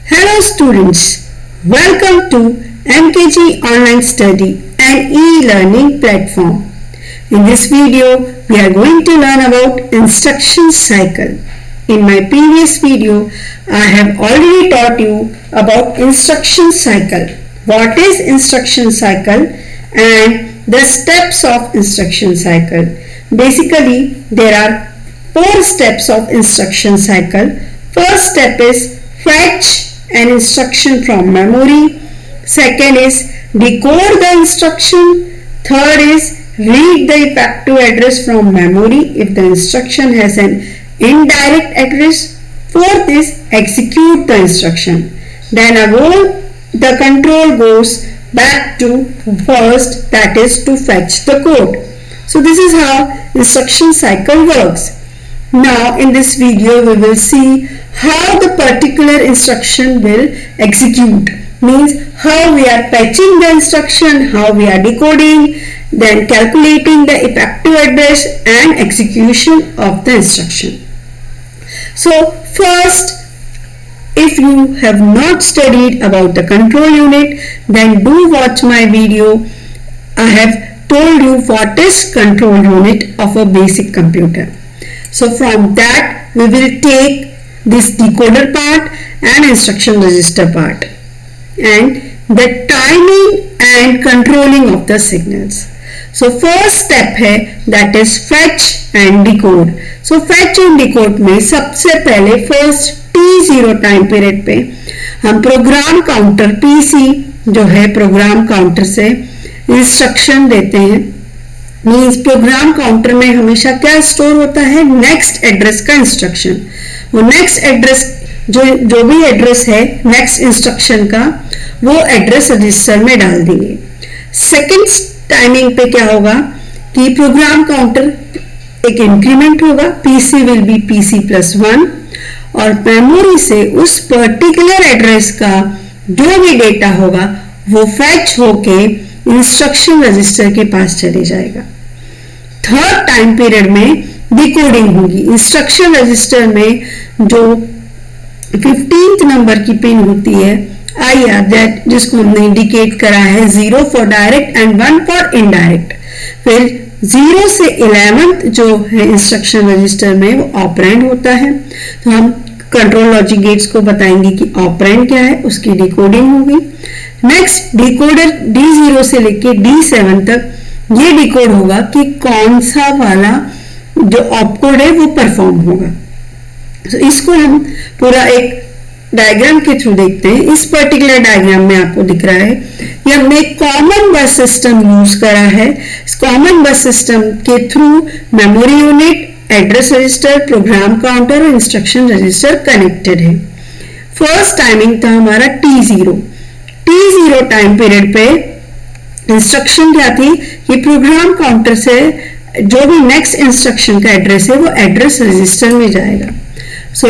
Hello students, welcome to MKG Online Study and e-learning platform. In this video, we are going to learn about instruction cycle. In my previous video, I have already taught you about instruction cycle. What is instruction cycle and the steps of instruction cycle. Basically, there are 4 steps of instruction cycle. First step is fetch an instruction from memory. Second is decode the instruction. Third is read the effective address from memory if the instruction has an indirect address. Fourth is execute the instruction. Then again the control goes back to first, that is to fetch the code. So this is how instruction cycle works. Now in this video we will see how the particular instruction will execute, means how we are fetching the instruction, how we are decoding, then calculating the effective address and execution of the instruction. So first, if you have not studied about the control unit, then do watch my video. I have told you what is control unit of a basic computer. So from that we will take this decoder part and instruction register part and the timing and controlling of the signals. So first step है that is fetch and decode. So fetch and decode में सबसे पहले first T0 time period पे हम program counter PC जो है program counter से instruction देते हैं. मीन्स प्रोग्राम काउंटर में हमेशा क्या स्टोर होता है, नेक्स्ट एड्रेस का इंस्ट्रक्शन. वो नेक्स्ट एड्रेस जो भी एड्रेस है नेक्स्ट इंस्ट्रक्शन का वो एड्रेस रजिस्टर में डाल देंगे. सेकेंड टाइमिंग पे क्या होगा कि प्रोग्राम काउंटर एक इंक्रीमेंट होगा, PC विल बी PC + 1 और मेमोरी से उस पर्टिकुलर एड्रेस का जो भी डेटा होगा वो फैच होके इंस्ट्रक्शन रजिस्टर के पास चले जाएगा. थर्ड टाइम पीरियड में डिकोडिंग होगी. इंस्ट्रक्शन रजिस्टर में जो 15th नंबर की पिन होती है IR दैट जिसको हमने इंडिकेट करा है 0 for direct and 1 for indirect. फिर 0 से 11th जो है इंस्ट्रक्शन रजिस्टर में वो ऑपरेंड होता है. तो हम कंट्रोल लॉजिक गेट्स को बताएंगे कि ऑपरेंड क्या है, उसकी डिकोडिंग होगी. नेक्स्ट डिकोडर D0 से लेके D7 तक ये डिकोड होगा कि कौन सा वाला जो ऑपकोड है वो परफॉर्म होगा. तो इसको हम पूरा एक डायग्राम के थ्रू देखते हैं. इस पर्टिकुलर डायग्राम में आपको दिख रहा है कि हमने एक कॉमन बस सिस्टम यूज करा है. इस कॉमन बस सिस्टम के through memory unit, address register, program counter और इंस्ट्रक्शन रजिस्टर कनेक्टेड है. फर्स्ट टाइमिंग था हमारा T0 टाइम पीरियड पे इंस्ट्रक्शन क्या थी कि प्रोग्राम काउंटर से जो भी नेक्स्ट इंस्ट्रक्शन का एड्रेस है वो एड्रेस रजिस्टर में जाएगा. सो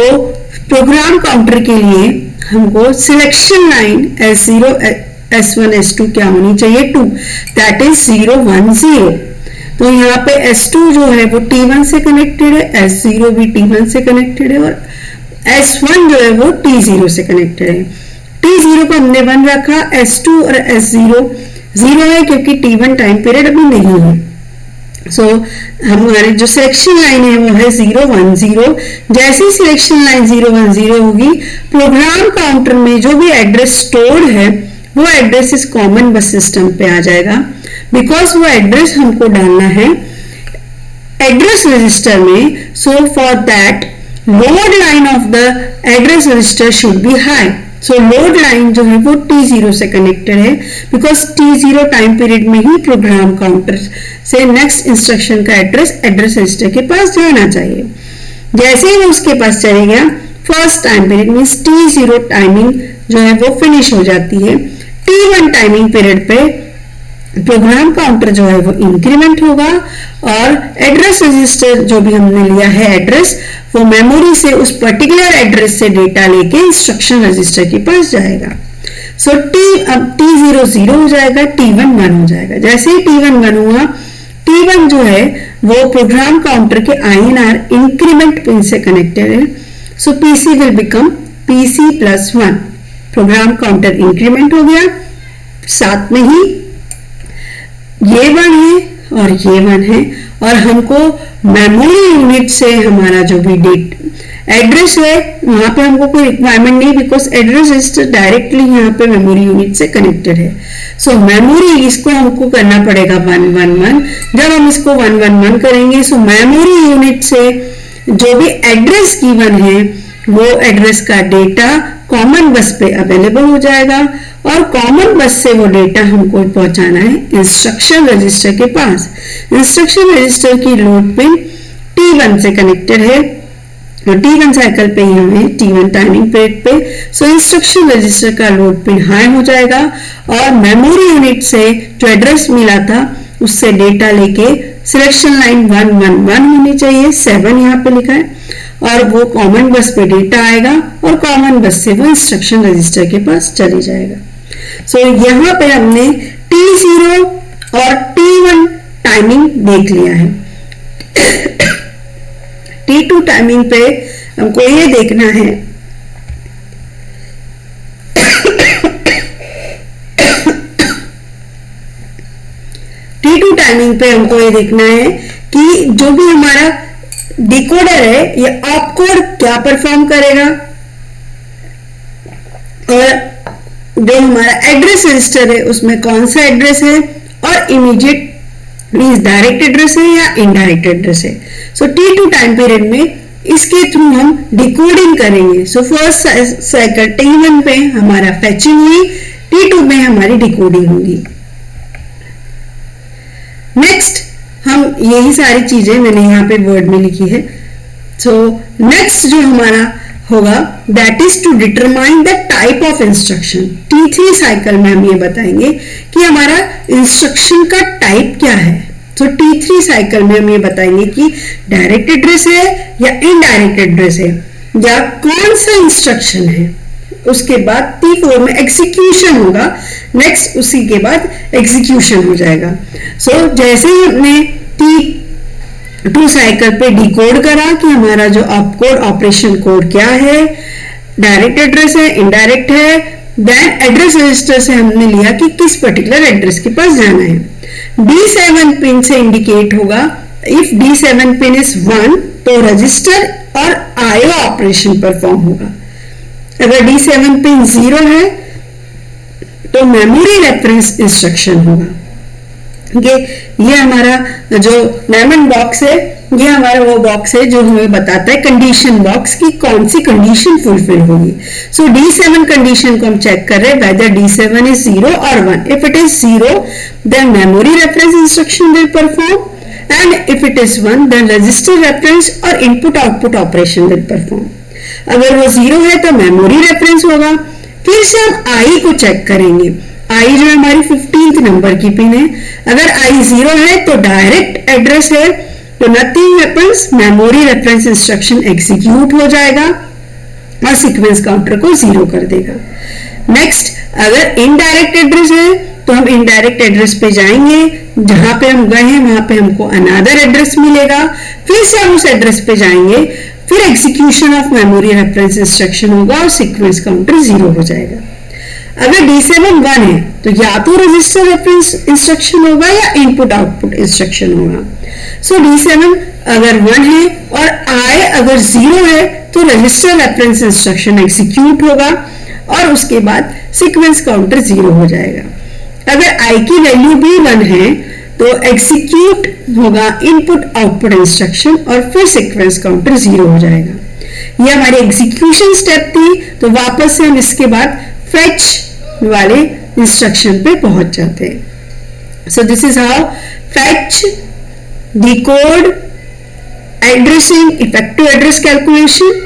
प्रोग्राम काउंटर के लिए हमको selection line S0, S1, S2 क्या होनी चाहिए 2, दैट इज 0 1 0. तो यहाँ पे S2 जो है वो T1 से कनेक्टेड है, S0 भी T1 से कनेक्टेड है और S1 जो है वो T0 से कनेक्टेड है. T0 को हमने 1 रखा, S2 और S0 0 है क्योंकि T1 टाइम पीरियड अभी नहीं है. सो हमारी जो सिलेक्शन लाइन है वो है 0 1 0. जैसे सिलेक्शन लाइन 0 1 0 होगी प्रोग्राम काउंटर में जो भी एड्रेस स्टोर्ड है वो एड्रेस इस कॉमन बस सिस्टम पे आ जाएगा. बिकॉज वो एड्रेस हमको डालना है एड्रेस रजिस्टर में. So for that load line of the address register should be high. So load line जो है वो T0 से कनेक्टेड है बिकॉज T0 टाइम पीरियड में ही प्रोग्राम काउंटर से नेक्स्ट इंस्ट्रक्शन का एड्रेस रजिस्टर के पास जाना चाहिए. जैसे ही वो उसके पास चले गया फर्स्ट टाइम पीरियड में T0 टाइमिंग जो है वो फिनिश हो जाती है. T1 टाइमिंग पीरियड पे प्रोग्राम काउंटर जो है वो इंक्रीमेंट होगा और एड्रेस रजिस्टर जो भी हमने लिया है एड्रेस वो मेमोरी से उस पर्टिकुलर एड्रेस से डेटा लेके इंस्ट्रक्शन रजिस्टर के पास जाएगा. सो अब T0 0 हो जाएगा, T1 1 हो जाएगा. जैसे ही T1 1 हुआ T1 जो है वो प्रोग्राम काउंटर के INR इंक्रीमेंट पिन से कनेक्टेड है. सो PC will become PC +1. Program counter increment हो गया, साथ में ही ये 1 है और ये 1 है, और हमको मेमोरी यूनिट से हमारा जो भी एड्रेस है वहां पे हमको कोई रिक्वायरमेंट नहीं, बिकॉज एड्रेस रजिस्टर डायरेक्टली यहाँ पे मेमोरी यूनिट से कनेक्टेड है। सो मेमोरी इसको हमको करना पड़ेगा 111। जब हम इसको 111 करेंगे, सो मेमोरी यूनिट से जो भी एड्रेस गिवन है वो एड्रेस का डेटा कॉमन बस पे अवेलेबल हो जाएगा, और कॉमन बस से वो डेटा हमको पहुंचाना है इंस्ट्रक्शन रजिस्टर के पास। इंस्ट्रक्शन रजिस्टर की लोड पिन T1 से कनेक्टेड है, और T1 साइकिल पे ही हमें T1 टाइमिंग पीरियड पे, सो इंस्ट्रक्शन रजिस्टर का लोड पिन हाई हो जाएगा, और मेमोरी यूनिट से जो एड्रेस मिला था उससे डेटा लेके सिलेक्शन लाइन 111 होनी चाहिए, 7 यहाँ पे लिखा है, और वो कॉमन बस पे डेटा आएगा, और कॉमन बस से वो इंस्ट्रक्शन रजिस्टर के पास चले जाएगा। सो यहाँ पे हमने T0 और T1 टाइमिंग देख लिया है। T2 टाइमिंग पे हमको ये देखना है T2 टाइमिंग पे हमको ये देखना है कि जो भी हमारा डिकोडर है ये ऑपकोड क्या परफॉर्म करेगा, और जो हमारा एड्रेस रजिस्टर है उसमें कौन सा एड्रेस है, और इमीडिएट मींस डायरेक्ट एड्रेस है या इनडायरेक्ट एड्रेस है। सो T2 टाइम पीरियड में इसके थ्रू हम डिकोडिंग करेंगे। सो फर्स्ट साइकिल T1 पे हमारा फैचिंग हुई, T2 में हमारी डिकोडिंग होगी। नेक्स्ट हम यही सारी चीजें मैंने यहाँ पे वर्ड में लिखी है। सो नेक्स्ट जो हमारा होगा that is to determine the type of instruction. T3 cycle में हम ये बताएंगे कि हमारा इंस्ट्रक्शन का टाइप क्या है। तो T3 साइकिल में हम ये बताएंगे कि डायरेक्ट एड्रेस है या इनडायरेक्ट एड्रेस है, या कौन सा इंस्ट्रक्शन है। उसके बाद T4 में एग्जीक्यूशन होगा, नेक्स्ट उसी के बाद एग्जीक्यूशन हो जाएगा। सो जैसे ही हमने T2 साइकिल पे डिकोड करा कि हमारा जो ऑपकोड ऑपरेशन कोड क्या है, डायरेक्ट एड्रेस है, इनडायरेक्ट है, देन एड्रेस रजिस्टर से हमने लिया कि किस पर्टिकुलर एड्रेस के पास जाना है। D7 पिन से इंडिकेट होगा, इफ D7 पिन इज 1 तो रजिस्टर और IO ऑपरेशन परफॉर्म होगा। अगर D7 पिन 0 है तो मेमोरी रेफरेंस इंस्ट्रक्शन होगा। ये हमारा जो डायमंड बॉक्स है, ये हमारा वो बॉक्स है जो हमें बताता है कंडीशन बॉक्स की कौन सी कंडीशन फुलफिल होगी। सो D7 कंडीशन को हम चेक कर रहे हैं whether D7 is 0 or 1. If it is 0, then memory reference instruction will perform, and if it is 1, then register reference or input output operation will perform. अगर वो 0 है तो मेमोरी रेफरेंस होगा। फिर से हम I को चेक करेंगे। I जो हमारी 15th नंबर की पिन है, अगर I 0 है तो डायरेक्ट एड्रेस है, तो nothing happens, memory reference instruction execute हो जाएगा और सीक्वेंस काउंटर को 0 कर देगा। नेक्स्ट, अगर इनडायरेक्ट एड्रेस है तो हम इनडायरेक्ट एड्रेस पे जाएंगे, जहां पे हम गए हैं वहां पे हमको अनदर एड्रेस मिलेगा, फिर से हम उस एड्रेस पे जाएंगे, फिर execution of memory reference instruction होगा और सीक्वेंस काउंटर 0 हो जाएगा। अगर D7 1 है तो या तो रजिस्टर रेफरेंस इंस्ट्रक्शन होगा या इनपुट आउटपुट इंस्ट्रक्शन होगा। सो D7 अगर 1 है और I अगर 0 है तो रजिस्टर रेफरेंस इंस्ट्रक्शन एग्जीक्यूट होगा और उसके बाद सीक्वेंस काउंटर 0 हो जाएगा। अगर I की वैल्यू भी 1 है तो एग्जीक्यूट होगा इनपुट आउटपुट इंस्ट्रक्शन और फिर सीक्वेंस काउंटर 0 हो जाएगा। ये हमारी एग्जीक्यूशन स्टेप थी। तो वापस से हम इसके बाद फेच वाले इंस्ट्रक्शन पे पहुंच जाते हैं। So this is how fetch, decode, addressing, effective address calculation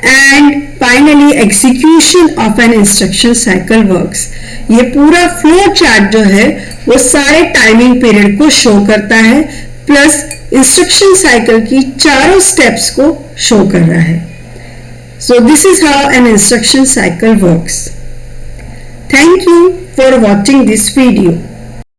and finally execution of an instruction cycle works. ये पूरा फ्लो चार्ट जो है वो सारे टाइमिंग पीरियड को शो करता है, प्लस इंस्ट्रक्शन साइकिल की चारों स्टेप्स को शो कर रहा है। So this is how an instruction cycle works. Thank you for watching this video.